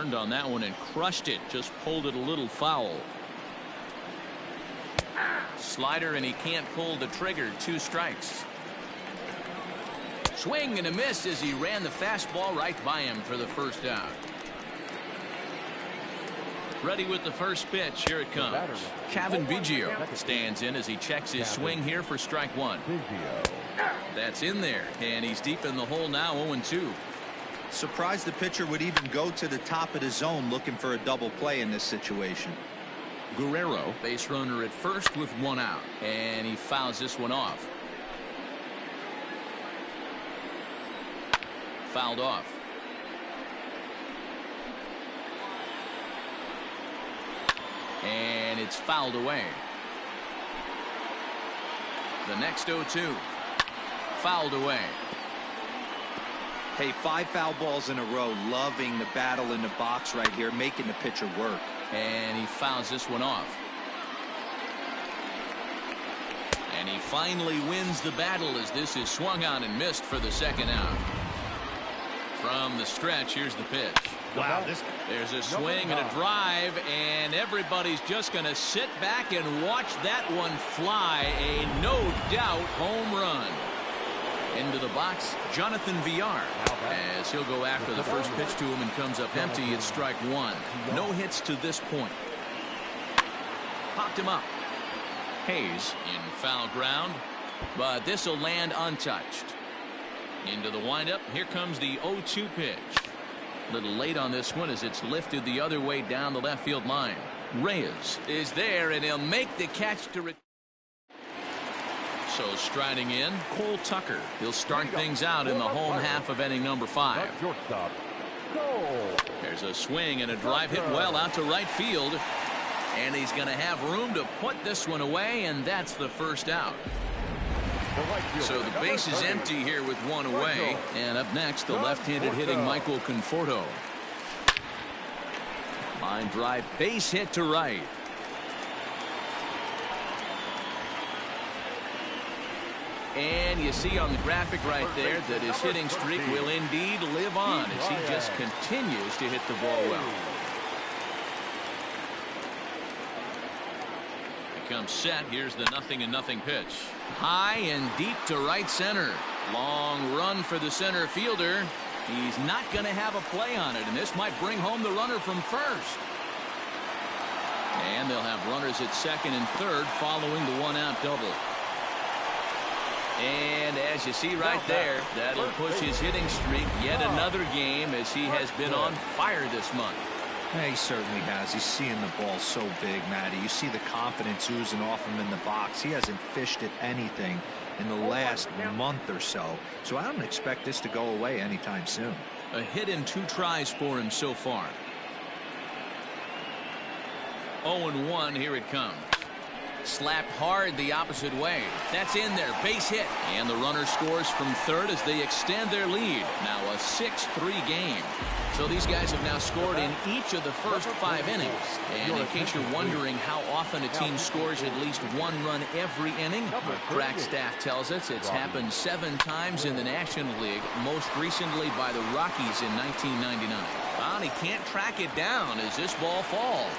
turned on that one and crushed it. Just pulled it a little foul. Slider, and he can't pull the trigger. 2 strikes. Swing and a miss as he ran the fastball right by him for the first out. Ready with the first pitch. Here it comes. Cavan Biggio stands in as he checks his swing here for strike 1. That's in there, and he's deep in the hole now. 0-2. Surprised the pitcher would even go to the top of the zone looking for a double play in this situation. Guerrero, base runner at first with 1 out, and he fouls this one off. Fouled off. And it's fouled away. The next 0-2. Fouled away. Hey, 5 foul balls in a row. Loving the battle in the box right here, making the pitcher work. And he fouls this one off. And he finally wins the battle as this is swung on and missed for the second out. From the stretch, here's the pitch. Wow, there's a swing and a drive, and everybody's just going to sit back and watch that one fly. A no doubt home run. Into the box, Jonathan Villar, as he'll go after the first pitch to him and comes up empty. It's strike 1. No hits to this point. Popped him up. Hayes in foul ground, but this will land untouched. Into the windup. Here comes the 0-2 pitch. A little late on this one as it's lifted the other way down the left field line. Reyes is there, and he'll make the catch to. So striding in, Cole Tucker. He'll start things out in the home half of inning number 5. There's a swing and a drive hit well out to right field. And he's going to have room to put this one away, and that's the first out. So the base is empty here with 1 away. And up next, the left-handed hitting Michael Conforto. Line drive, base hit to right. And you see on the graphic right there that his hitting streak will indeed live on as he just continues to hit the ball well. He comes set. Here's the 0-0 pitch. High and deep to right center. Long run for the center fielder. He's not going to have a play on it, and this might bring home the runner from first. And they'll have runners at second and third following the 1-out double. And as you see right there, that'll push his hitting streak yet another game as he has been on fire this month. Yeah, he certainly has. He's seeing the ball so big, Matty. You see the confidence oozing off him in the box. He hasn't fished at anything in the last month or so. So I don't expect this to go away anytime soon. A hit in 2 tries for him so far. 0-1, here it comes. Slapped hard the opposite way. That's in there. Base hit. And the runner scores from third as they extend their lead. Now a 6-3 game. So these guys have now scored in each of the first 5 innings. And in case you're wondering how often a team scores at least 1 run every inning, our crack staff tells us it's happened 7 times in the National League, most recently by the Rockies in 1999. Well, he can't track it down as this ball falls.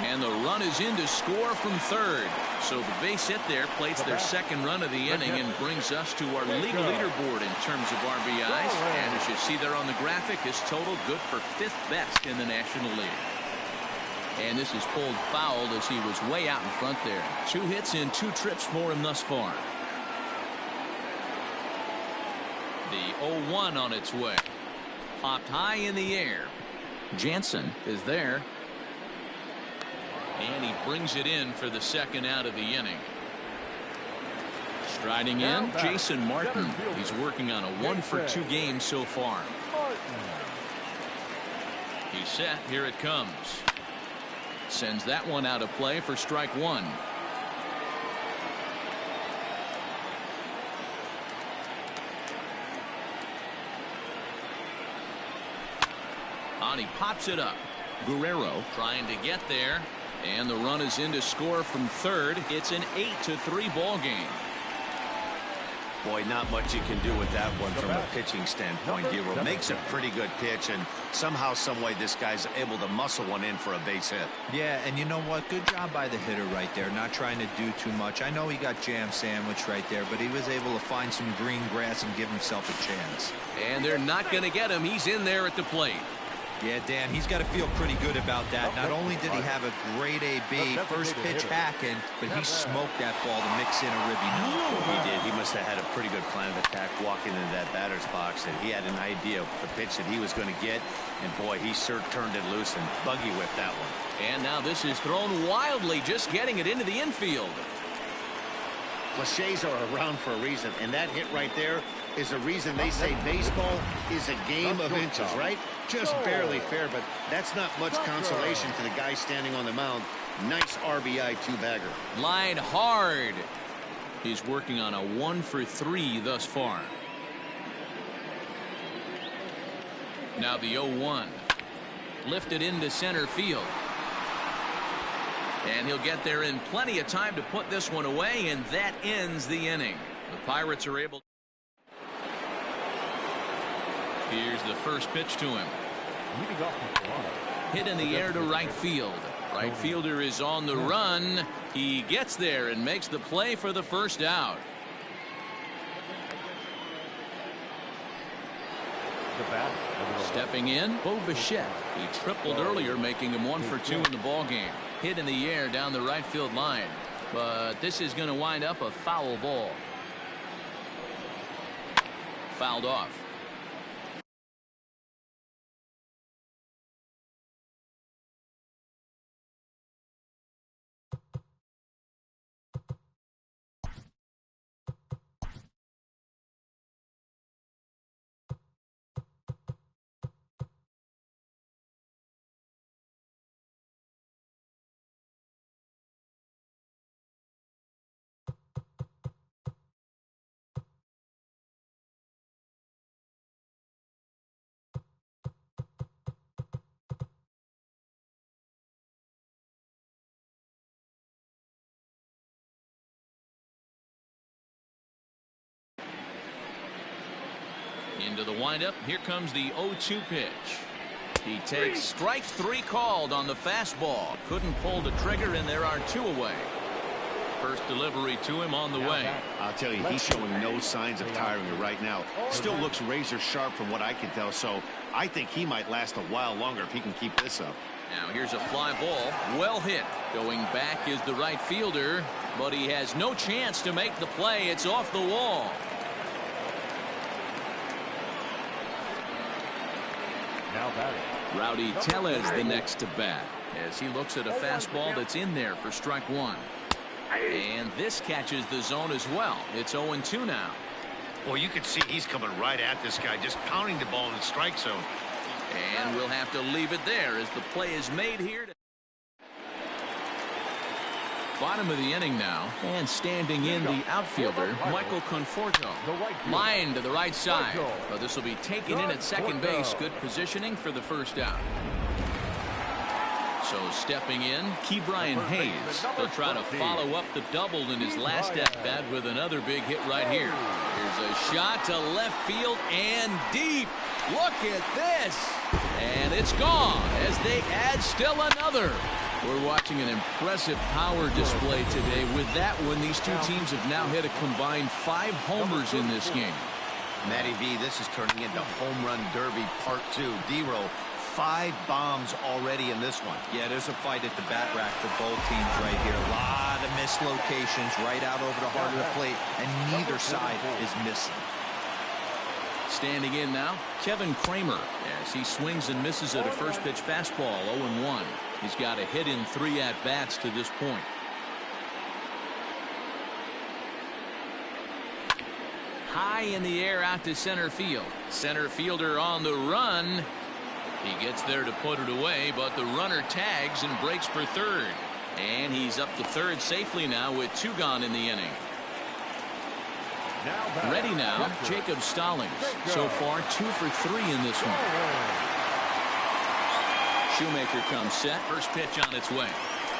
And the run is in to score from third. So the base hit there plates their second run of the inning and brings us to our league leaderboard in terms of RBIs. And as you see there on the graphic, his total good for 5th best in the National League. And this is pulled foul as he was way out in front there. 2 hits in 2 trips for him thus far. The 0-1 on its way. Popped high in the air. Jansen is there. And he brings it in for the second out of the inning. Striding in, Jason Martin. He's working on a 1-for-2 game so far. He's set. Here it comes. Sends that one out of play for strike 1. And he pops it up. Guerrero trying to get there. And the run is in to score from third. It's an 8-3 ball game. Boy, not much you can do with that one from a pitching standpoint. Dero makes a pretty good pitch, and somehow, some way, this guy's able to muscle one in for a base hit. Yeah, and you know what? Good job by the hitter right there, not trying to do too much. I know he got jam sandwiched right there, but he was able to find some green grass and give himself a chance. And they're not going to get him. He's in there at the plate. Yeah, Dan, he's got to feel pretty good about that. Not only did he have a great AB, first pitch hacking, but he smoked that ball to mix in a ribby knock. He did. He must have had a pretty good plan of attack walking into that batter's box, and he had an idea of the pitch that he was going to get, and boy, he sure turned it loose and buggy whipped that one. And now this is thrown wildly, just getting it into the infield. Cliches are around for a reason, and that hit right there is a reason they say baseball is a game of inches, right? Just barely fair, but that's not much consolation to the guy standing on the mound. Nice RBI two-bagger. Line hard. He's working on a 1-for-3 thus far. Now the 0-1. Lifted into center field. And he'll get there in plenty of time to put this one away, and that ends the inning. The Pirates are able. Here's the first pitch to him. Hit in the air to right field. Right fielder is on the run. He gets there and makes the play for the first out. Stepping in, Bo Bichette. He tripled earlier, making him 1-for-2 in the ball game. Hit in the air down the right field line, but this is going to wind up a foul ball. Fouled off. Into the windup. Here comes the 0-2 pitch. He takes strike 3 called on the fastball. Couldn't pull the trigger, and there are 2 away. First delivery to him on the way. I'll tell you, he's showing no signs of tiring right now. Still looks razor sharp from what I can tell, so I think he might last a while longer if he can keep this up. Now here's a fly ball. Well hit. Going back is the right fielder, but he has no chance to make the play. It's off the wall. Rowdy Tellez the next to bat as he looks at a fastball that's in there for strike 1. And this catches the zone as well. It's 0-2 now. Well, you can see he's coming right at this guy, just pounding the ball in the strike zone. And we'll have to leave it there as the play is made here. Bottom of the inning now, and standing in the outfielder, Michael Conforto. Line to the right side, but this will be taken in at second base. Good positioning for the first out. So stepping in, Ke'Bryan Hayes. He'll try to follow up the double in his last at-bat with another big hit right here. Here's a shot to left field and deep. Look at this. And it's gone as they add still another. We're watching an impressive power display today. With that one, these two teams have now hit a combined 5 homers in this game. Matty V, this is turning into home run derby part 2. Dero, 5 bombs already in this one. Yeah, there's a fight at the bat rack for both teams right here. A lot of missed locations right out over the heart of the plate, and neither side is missing. Standing in now, Kevin Kramer, as he swings and misses at a first pitch fastball, 0-1. He's got a hit in 3 at-bats to this point. High in the air out to center field. Center fielder on the run. He gets there to put it away, but the runner tags and breaks for third. And he's up to third safely now with 2 gone in the inning. Ready now, Jacob Stallings. So far, 2 for 3 in this one. Shoemaker comes set. First pitch on its way.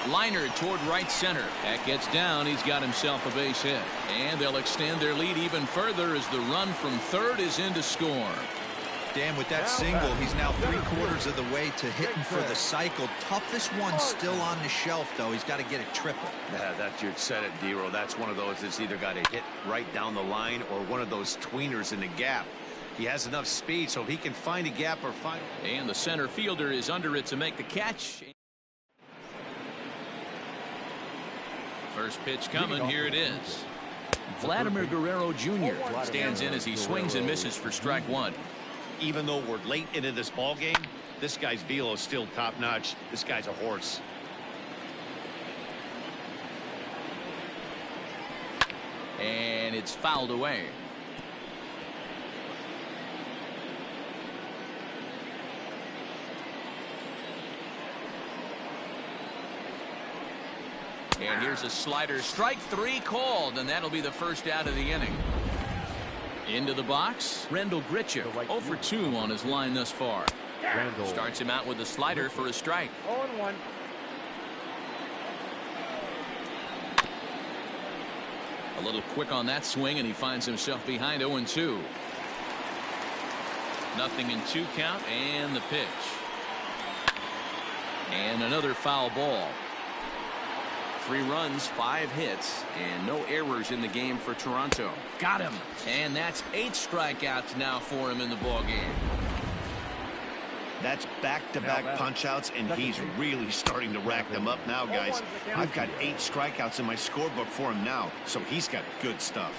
Liner toward right center. That gets down. He's got himself a base hit. And they'll extend their lead even further as the run from third is in to score. Dan, with that single, he's now 3/4 of the way to hitting for the cycle. Toughest one still on the shelf, though. He's got to get a triple. Yeah, that you said it, D-Row. That's one of those that's either got to hit right down the line or one of those tweeners in the gap. He has enough speed, so if he can find a gap or find. And the center fielder is under it to make the catch. First pitch coming. Here it is. Vladimir Guerrero Jr. stands in as he swings and misses for strike one. Even though we're late into this ball game, this guy's velo is still top notch. This guy's a horse. And it's fouled away. And here's a slider. Strike three called, and that'll be the first out of the inning. Into the box, Rendell Grichuk, 0 for 2 on his line thus far. Starts him out with a slider for a strike. 0-1. A little quick on that swing, and he finds himself behind 0-2. 0-2 count, and the pitch. And another foul ball. 3 runs, 5 hits, and no errors in the game for Toronto. Got him. And that's 8 strikeouts now for him in the ball game. That's back-to-back punch-outs, and he's really starting to rack them up now, guys. I've got 8 strikeouts in my scorebook for him now, so he's got good stuff.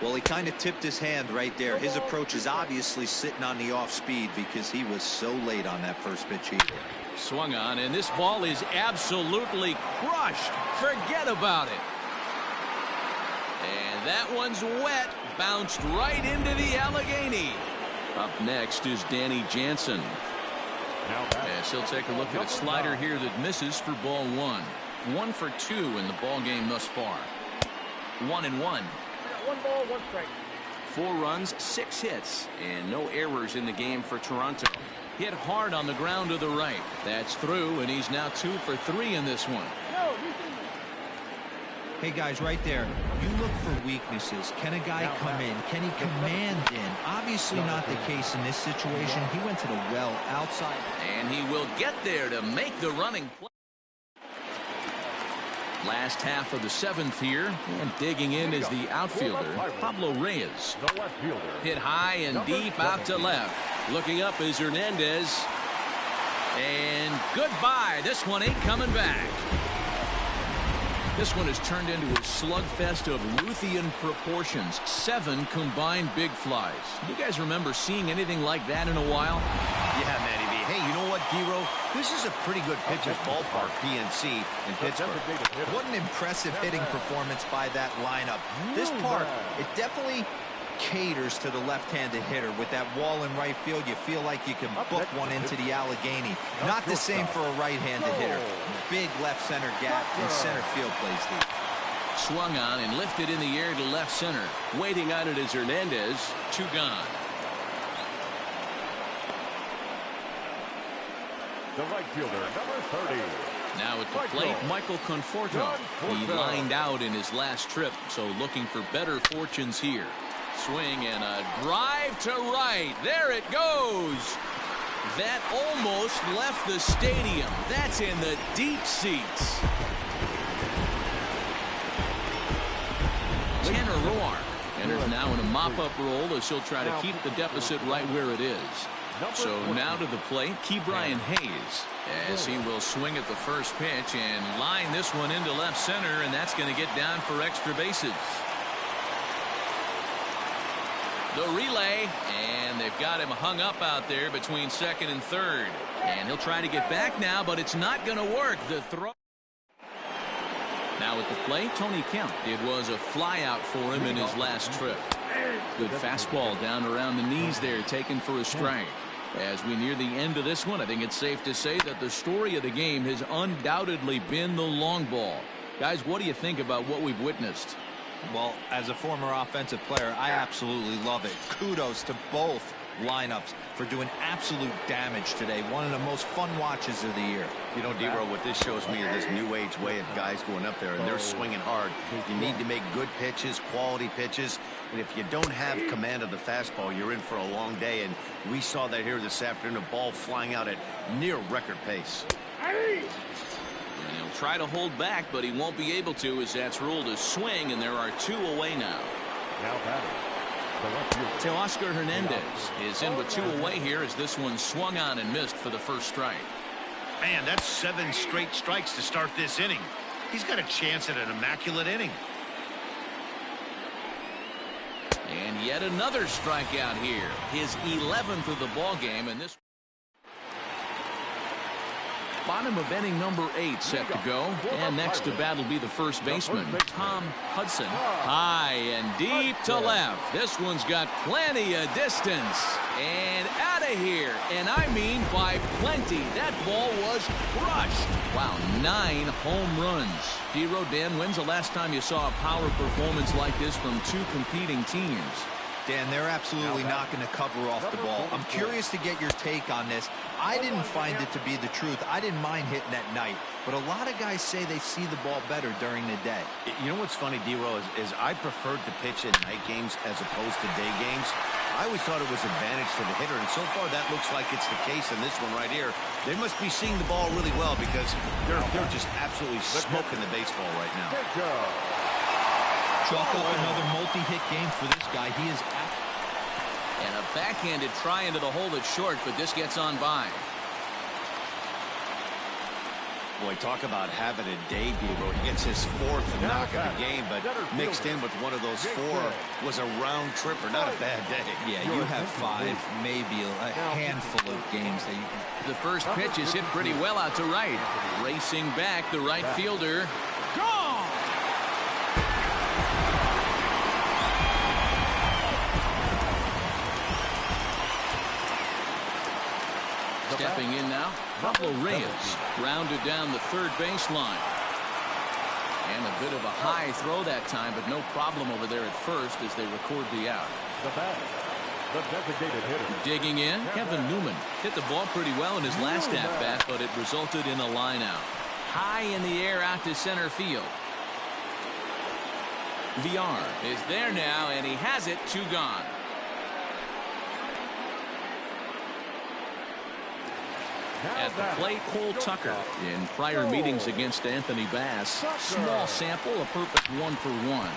Well, he kind of tipped his hand right there. His approach is obviously sitting on the off speed because he was so late on that first pitch he hit. Swung on, and this ball is absolutely crushed. Forget about it. And that one's wet. Bounced right into the Allegheny. Up next is Danny Jansen. Yes, he'll take a look at a slider here that misses for ball 1. 1 for 2 in the ball game thus far. 1-1. 1 ball, 1 strike. 4 runs, 6 hits, and no errors in the game for Toronto. Hit hard on the ground to the right. That's through, and he's now 2 for 3 in this one. Hey, guys, right there, you look for weaknesses. Can a guy come in? Can he command in? Obviously not the case in this situation. He went to the well outside. And he will get there to make the running play. Last half of the 7th here, and digging in is the outfielder, Pablo Reyes. Hit high and deep out to left. Looking up is Hernandez. And goodbye. This one ain't coming back. This one has turned into a slugfest of Ruthian proportions. 7 combined big flies. You guys remember seeing anything like that in a while? Yeah, Matty B. Hey, you know what, D-Row? This is a pretty good pitcher's ballpark, PNC, in Pittsburgh. What an impressive hitting performance by that lineup. This park, it definitely caters to the left-handed hitter. With that wall in right field, you feel like you can book one into the Allegheny. Not the same for a right-handed hitter. Big left center gap, and center field plays deep. Swung on and lifted in the air to left center. Waiting on it is Hernandez. 2 gone. The right fielder, number 30. Now at the plate, Michael Conforto. He lined out in his last trip, so looking for better fortunes here. Swing and a drive to right. There it goes. That almost left the stadium. That's in the deep seats. Tanner Roark enters now in a mop-up role as he'll try to keep the deficit right where it is. So now to the plate, Ke'Bryan Hayes, as he will swing at the first pitch and line this one into left center, and that's going to get down for extra bases. The relay, and they've got him hung up out there between second and third. And he'll try to get back now, but it's not going to work. The throw. Now at the plate, Tony Kemp. It was a fly out for him in his last trip. Good fastball down around the knees there, taken for a strike. As we near the end of this one, I think it's safe to say that the story of the game has undoubtedly been the long ball. Guys, what do you think about what we've witnessed? Well, as a former offensive player, I absolutely love it. Kudos to both lineups for doing absolute damage today. One of the most fun watches of the year. You know, D-Row, what this shows me is this new age way of guys going up there, and they're swinging hard. You need to make good pitches, quality pitches, and if you don't have command of the fastball, you're in for a long day, and we saw that here this afternoon, a ball flying out at near record pace. And he'll try to hold back, but he won't be able to, as that's ruled a swing, and there are 2 away now. Now batting, the left fielder. Teoscar Hernandez is in with 2 away here as this one swung on and missed for the first strike. Man, that's 7 straight strikes to start this inning. He's got a chance at an immaculate inning. And yet another strikeout here. His 11th of the ball game, and this bottom of inning number 8 set to go. And next to bat will be the first baseman, Tom Hudson. High and deep to left. This one's got plenty of distance. And out of here. And I mean by plenty. That ball was crushed. Wow, 9 home runs. D-Row, Dan, when's the last time you saw a power performance like this from 2 competing teams? Dan, they're absolutely not going to cover off the ball. I'm curious to get your take on this. I didn't find it to be the truth. I didn't mind hitting at night, but a lot of guys say they see the ball better during the day. You know what's funny, D-Row, is I preferred to pitch at night games as opposed to day games. I always thought it was advantage to the hitter, and so far that looks like it's the case in this one right here. They must be seeing the ball really well because they're just absolutely smoking the baseball right now. Chalk up another multi-hit game for this guy. He is out. And a backhanded try into the hole that's short, but this gets on by. Boy, talk about having a day, D-Row. He gets his 4th knock of the game, but mixed in with one of those 4 was a round tripper. Not a bad day. Yeah, you have 5, maybe a handful of games that you can. The first pitch is hit pretty well out to right. Racing back, the right fielder. Gone! Stepping in now, Pablo Reyes rounded down the third baseline. And a bit of a high throw that time, but no problem over there at first as they record the out. The batter, the designated hitter. Digging in, Kevin Newman hit the ball pretty well in his last at-bat, but it resulted in a line out. High in the air out to center field. VR is there now, and he has it. 2 gone. At the plate, Cole Tucker. In prior meetings against Anthony Bass, small sample, a perfect 1 for 1.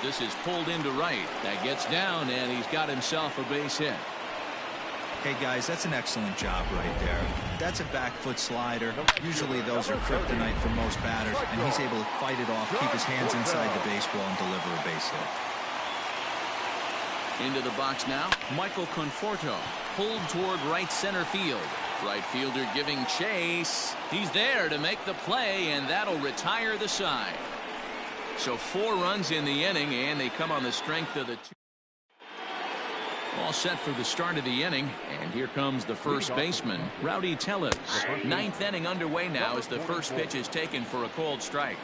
This is pulled into right. That gets down, and he's got himself a base hit. Hey, guys, that's an excellent job right there. That's a back foot slider. Usually those are kryptonite for most batters, and he's able to fight it off, keep his hands inside the baseball, and deliver a base hit. Into the box now, Michael Conforto, pulled toward right center field. Right fielder giving chase. He's there to make the play, and that'll retire the side. So 4 runs in the inning, and they come on the strength of the 2. All set for the start of the inning, and here comes the first baseman, Rowdy Tellez. 9th inning underway now as the first pitch is taken for a called strike.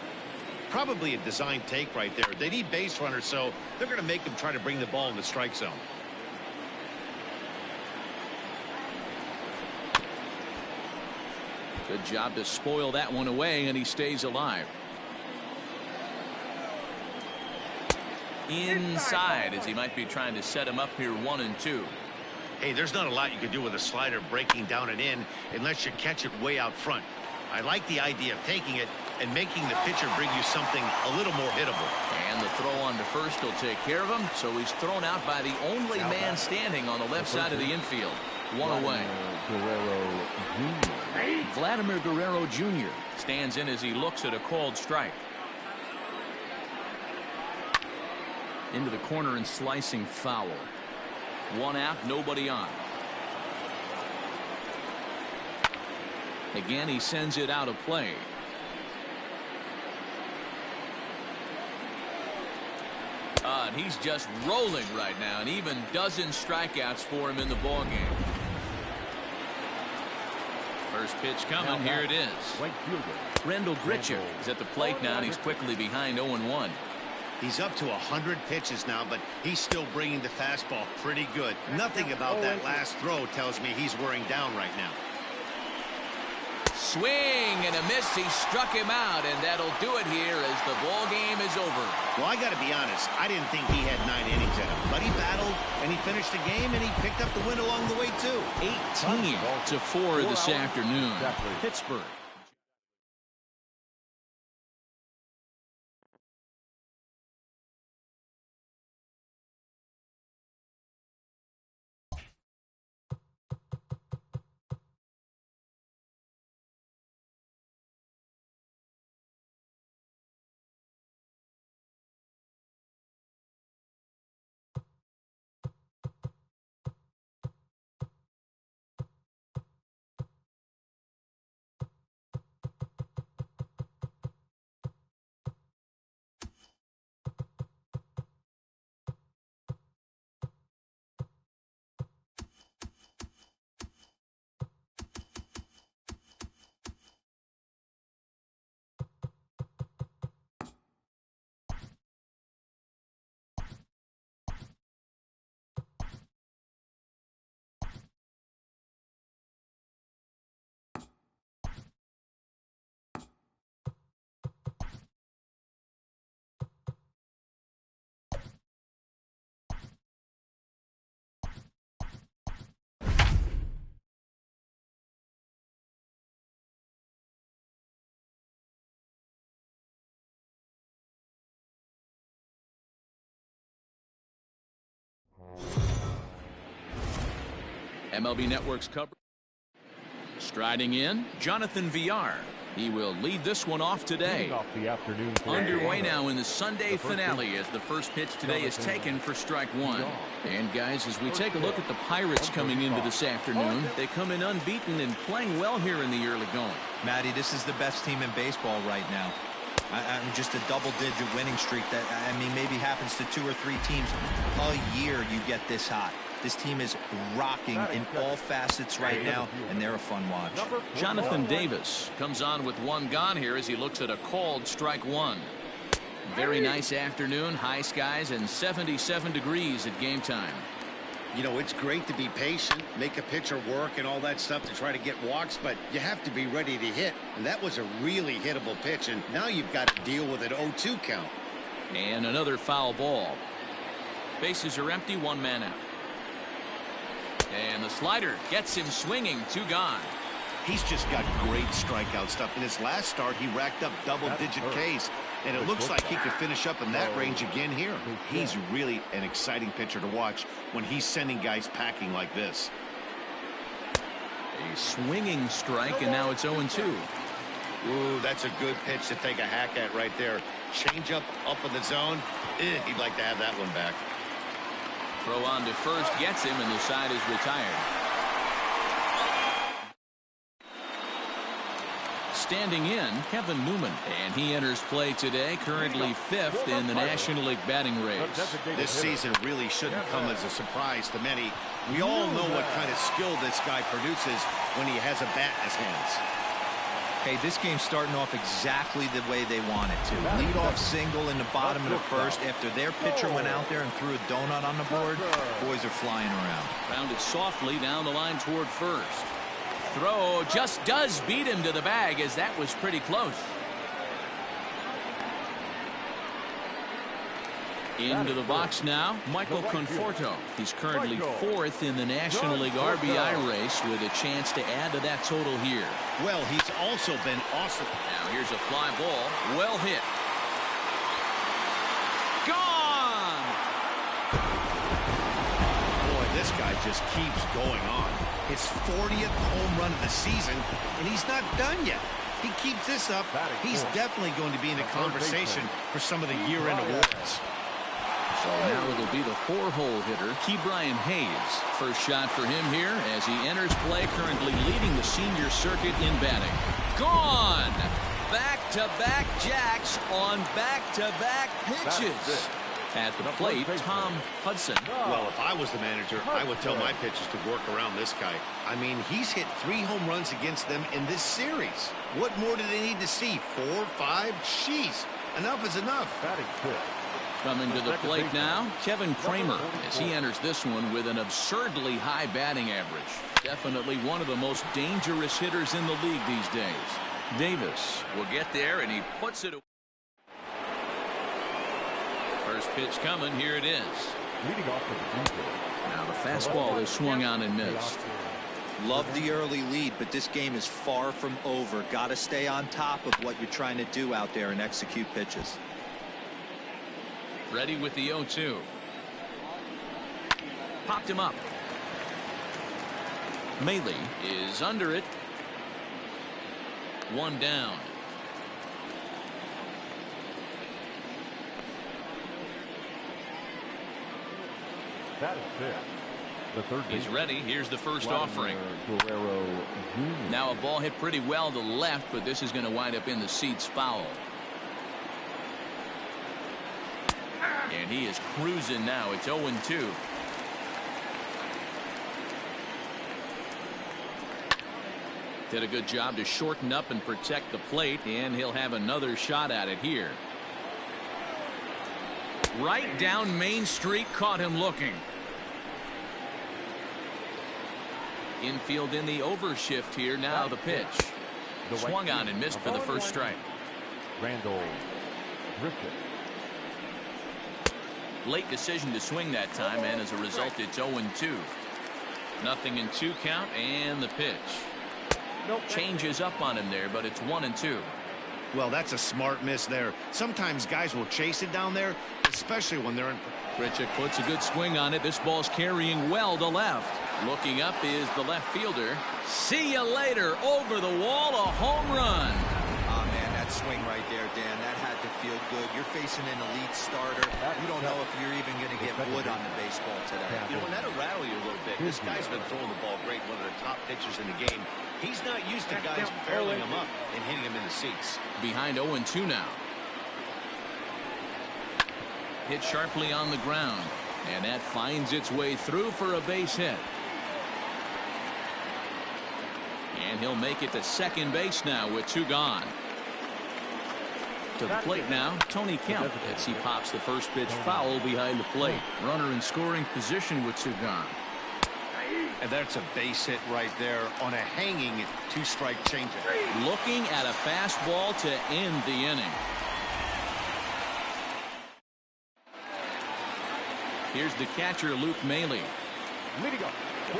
Probably a design take right there. They need base runners, so they're going to make them try to bring the ball in the strike zone. Good job to spoil that one away, and he stays alive. Inside, as he might be trying to set him up here 1-2. Hey, there's not a lot you can do with a slider breaking down and in unless you catch it way out front. I like the idea of taking it and making the pitcher bring you something a little more hittable. And the throw on to first will take care of him, so he's thrown out by the only man standing on the left side of the infield. 1 away. Vladimir Guerrero Jr. stands in as he looks at a called strike. Into the corner and slicing foul. 1 out, nobody on. Again, he sends it out of play. And he's just rolling right now, and even dozen strikeouts for him in the ball game. First pitch coming. Here it is. Right fielder. Randall Gritcher is at the plate now, and he's quickly behind 0-1. He's up to 100 pitches now, but he's still bringing the fastball pretty good. Nothing about that last throw tells me he's wearing down right now. Swing and a miss. He struck him out, and that'll do it here as the ball game is over. Well, I got to be honest. I didn't think he had 9 innings in him, but he battled and he finished the game and he picked up the win along the way too. 18-4 this afternoon. Pittsburgh. MLB Network's coverage. Striding in, Jonathan Villar. He will lead this one off today. Underway now in the Sunday finale as the first pitch today is taken for strike one. And guys, as we take a look at the Pirates coming into this afternoon, they come in unbeaten and playing well here in the early going. Matty, this is the best team in baseball right now. I'm just a double-digit winning streak that, I mean, maybe happens to 2 or 3 teams a year. You get this hot. This team is rocking in all facets right now, and they're a fun watch. Jonathan Davis comes on with one gone here as he looks at a called strike one. Very nice afternoon, high skies, and 77 degrees at game time. You know, it's great to be patient, make a pitcher work and all that stuff to try to get walks, but you have to be ready to hit. And that was a really hittable pitch, and now you've got to deal with an 0-2 count. And another foul ball. Bases are empty, one man out. And the slider gets him swinging, 2 gone. He's just got great strikeout stuff. In his last start, he racked up double-digit Ks, and it looks like he could finish up in that range again here. He's really an exciting pitcher to watch when he's sending guys packing like this. A swinging strike, and now it's 0-2. Ooh, that's a good pitch to take a hack at right there. Change up in the zone. He'd like to have that one back. Throw on to first gets him, and the side is retired. Standing in, Kevin Newman, and he enters play today, currently 5th in the National League batting race. This season really shouldn't come as a surprise to many. We all know what kind of skill this guy produces when he has a bat in his hands. Hey, this game's starting off exactly the way they want it to. Lead off single in the bottom of the first after their pitcher went out there and threw a donut on the board. Boys are flying around. Rounded softly down the line toward first. Throw just does beat him to the bag, as that was pretty close. Into the box now, Michael Conforto. He's currently 4th in the National League RBI race with a chance to add to that total here. Well, he's also been awesome. Now here's a fly ball, well hit. Gone! Boy, this guy just keeps going on. His 40th home run of the season, and he's not done yet. He keeps this up, he's definitely going to be in the conversation for some of the year-end awards. So now it'll be the 4-hole hitter, Ke'Bryan Hayes. First shot for him here as he enters play, currently leading the senior circuit in batting. Gone! Back-to-back jacks on back-to-back pitches. At the plate, Tom Hudson. Well, if I was the manager, I would tell my pitchers to work around this guy. I mean, he's hit 3 home runs against them in this series. What more do they need to see? 4, 5? Jeez, enough is enough. Coming to the plate now, Kevin Kramer, as he enters this one with an absurdly high batting average. Definitely one of the most dangerous hitters in the league these days. Davis will get there, and he puts it away. First pitch coming. Here it is. Leading off the Now the fastball is swung on and missed. Love the early lead, but this game is far from over. Got to stay on top of what you're trying to do out there and execute pitches. Ready with the 0-2. Popped him up. Maile is under it. One down. That is it. The third. He's ready. Here's the first offering. Guerrero Jr. Now a ball hit pretty well to left, but this is going to wind up in the seats foul. And he is cruising now. It's 0-2. Did a good job to shorten up and protect the plate, and he'll have another shot at it here. Right down Main Street, caught him looking. Infield in the overshift here. Now the pitch. Swung on and missed for the first strike. Randall Griffith. Late decision to swing that time, and as a result it's 0-2. Nothing in 2 count, and the pitch. Changes up on him there, but it's 1-2. Well, that's a smart miss there. Sometimes guys will chase it down there, especially when they're in. Grichuk puts a good swing on it. This ball's carrying well to left. Looking up is the left fielder. See you later. Over the wall, a home run. Oh, man, that swing right there, Dan, that had to feel good. You're facing an elite starter. You don't know if you're even going to get wood on the baseball today. You know, and that'll rattle you a little bit. This guy's been throwing the ball great, one of the top pitchers in the game. He's not used to guys barreling him up and hitting him in the seats. Behind 0-2 now. Hit sharply on the ground, and that finds its way through for a base hit. And he'll make it to second base now with 2 gone. To the plate now, Tony Kemp, as he pops the first pitch foul behind the plate. Runner in scoring position with 2 gone. And that's a base hit right there on a hanging 2-strike changeup. Looking at a fastball to end the inning. Here's the catcher, Luke Maile. Leading up.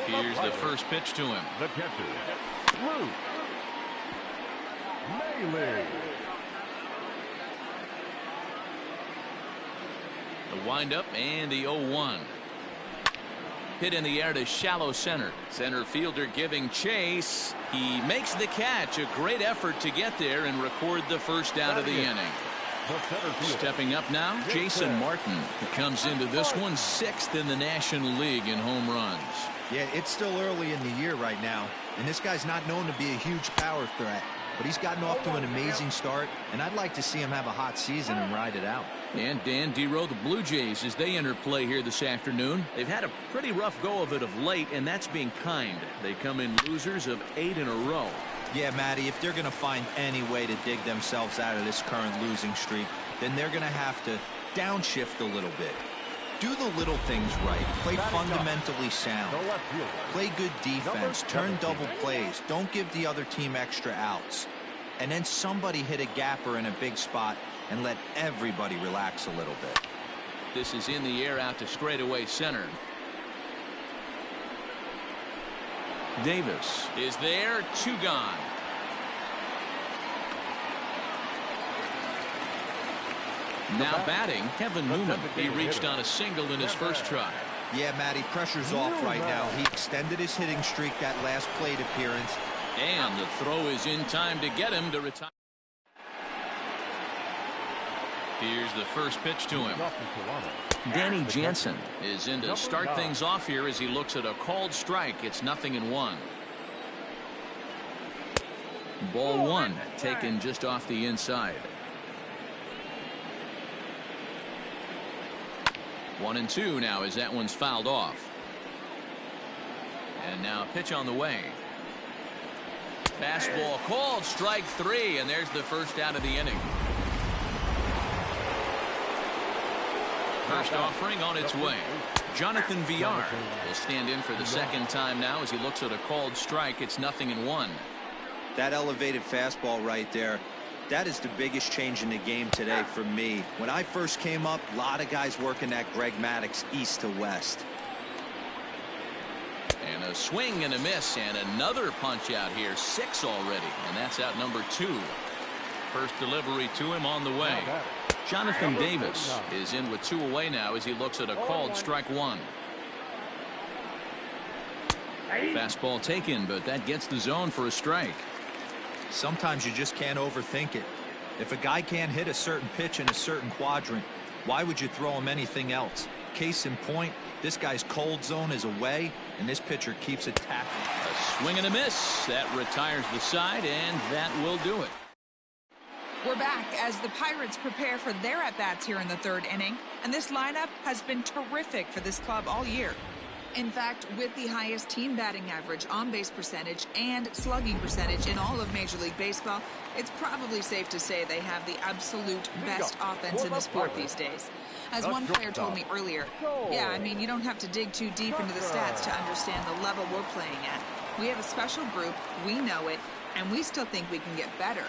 Here's the first pitch to him. The catcher, Luke Maile. The windup and the 0-1. Hit in the air to shallow center. Center fielder giving chase. He makes the catch. A great effort to get there and record the first out of the inning. Stepping up now, Jason Martin, who comes into this one 6th in the National League in home runs. Yeah, it's still early in the year right now, and this guy's not known to be a huge power threat, but he's gotten off to an amazing start, and I'd like to see him have a hot season and ride it out. And Dan Dero, the Blue Jays, as they enter play here this afternoon, they've had a pretty rough go of it of late, and that's being kind. They come in losers of 8 in a row. Yeah, Matty, if they're going to find any way to dig themselves out of this current losing streak, then they're going to have to downshift a little bit. Do the little things right. Play fundamentally sound. Play good defense. Turn double plays. Don't give the other team extra outs. And then somebody hit a gapper in a big spot and let everybody relax a little bit. This is in the air out to straightaway center. Davis is there. 2 gone. Now batting, Kevin Newman. He reached on a single in his first try. Yeah, Matty, pressure's off right now. He extended his hitting streak that last plate appearance. And the throw is in time to get him to retire. Here's the first pitch to him. Danny Jansen is in to start things off here as he looks at a called strike. It's 0-1. Ball 1 taken just off the inside. 1-2 now as that one's fouled off. And now a pitch on the way. Fastball called, strike 3, and there's the first out of the inning. First offering on its way. Jonathan Villar will stand in for the second time now as he looks at a called strike. It's 0-1. That elevated fastball right there, that is the biggest change in the game today for me. When I first came up, a lot of guys working that Greg Maddux east to west. And a swing and a miss, and another punch out here. 6 already, and that's out number 2. First delivery to him on the way. Jonathan Davis is in with 2 away now as he looks at a called strike 1. Fastball taken, but that gets the zone for a strike. Sometimes you just can't overthink it. If a guy can't hit a certain pitch in a certain quadrant, why would you throw him anything else? Case in point, this guy's cold zone is away, and this pitcher keeps attacking. A swing and a miss. That retires the side, and that will do it. We're back as the Pirates prepare for their at-bats here in the 3rd inning, and this lineup has been terrific for this club all year. In fact, with the highest team batting average, on-base percentage, and slugging percentage in all of Major League Baseball, it's probably safe to say they have the absolute best offense in the sport these days. As one player told me earlier, yeah, I mean, you don't have to dig too deep into the stats to understand the level we're playing at. We have a special group, we know it, and we still think we can get better.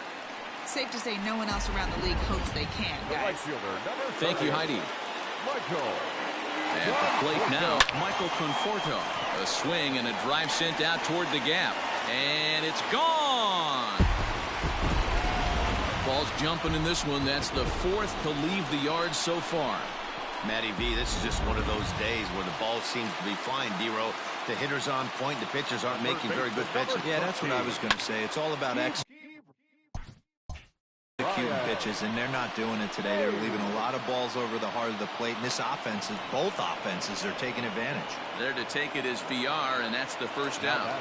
Safe to say no one else around the league hopes they can, guys. Thank you, Heidi. At the plate now, Michael Conforto. A swing and a drive sent out toward the gap. And it's gone! Ball's jumping in this one. That's the 4th to leave the yard so far. Matty V, this is just one of those days where the ball seems to be flying, D-Row. The hitter's on point. The pitchers aren't making very good pitches. Yeah, that's what I was going to say. It's all about executing pitches, and they're not doing it today. They're leaving a lot of balls over the heart of the plate, and this offense, both offenses are taking advantage. There to take it is VR, and that's the first out.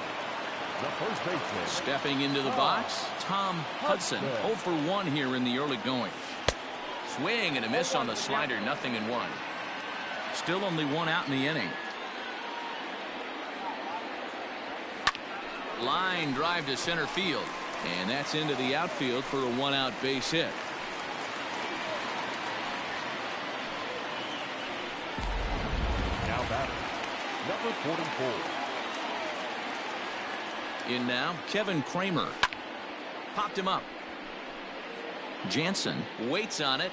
Stepping into the box, Tom Hudson. 0 for 1 here in the early going. Swing and a miss on the slider, 0-1. Still only 1 out in the inning. Line drive to center field. And that's into the outfield for a 1-out base hit. Now batter, number 44. In now, Kevin Kramer. Popped him up. Jansen waits on it.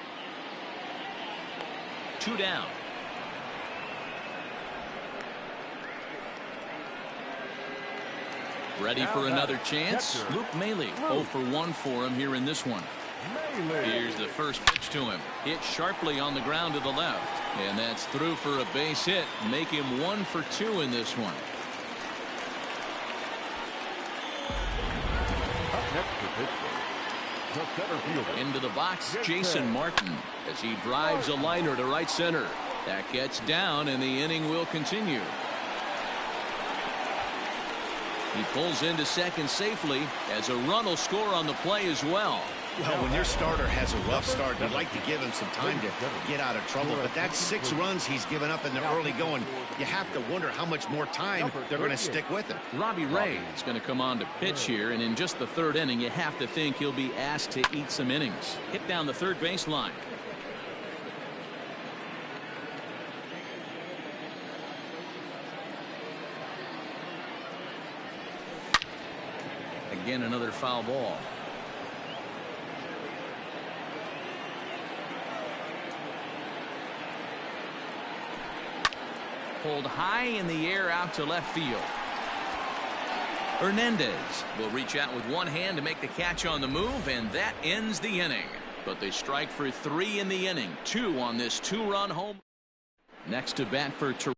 2 down. Ready for another chance. Luke Maile. 0 for 1 for him here in this one. Here's the first pitch to him. Hit sharply on the ground to the left. And that's through for a base hit. Make him 1 for 2 in this one. Into the box, Jason Martin, as he drives a liner to right center. That gets down, and the inning will continue. He pulls into second safely, as a run will score on the play as well. Well, when your starter has a rough start, you'd like to give him some time to get out of trouble. But that's 6 runs he's given up in the early going. You have to wonder how much more time they're going to stick with him. Robbie Ray is going to come on to pitch here, and in just the 3rd inning, you have to think he'll be asked to eat some innings. Hit down the third baseline. Again, another foul ball. Pulled high in the air out to left field. Hernandez will reach out with one hand to make the catch on the move, and that ends the inning. But they strike for 3 in the inning. 2 on this 2-run home. Next to bat for Toronto.